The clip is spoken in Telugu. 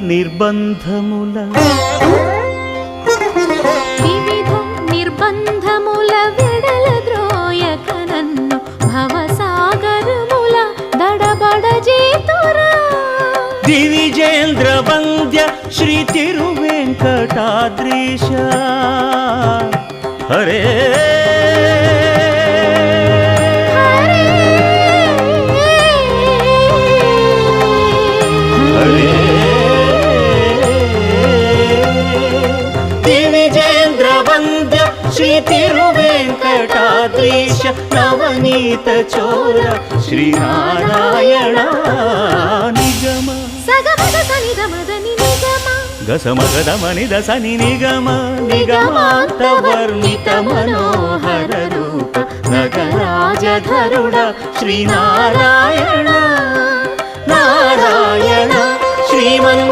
నిర్బంధముల వివిధ నిర్బంధముల విడల ద్రోయక నన్ను భవసాగరముల దడబడ జీతురా దివిజేంద్ర వంద్య శ్రీ తిరువెంకటాద్రీశ హరే దివిజేంద్ర వంద్య శ్రీ తిరువెంకటాద్రీశ నవనీత చోర శ్రీనారాయణ నిగమ సగమద సనిద మదని నిగమ గసమగదమని దసని నిగమ నిగమాంత వర్ణిత మనోహర రూప నగరాజధరుడ శ్రీనారాయణ నారాయణ శ్రీమన్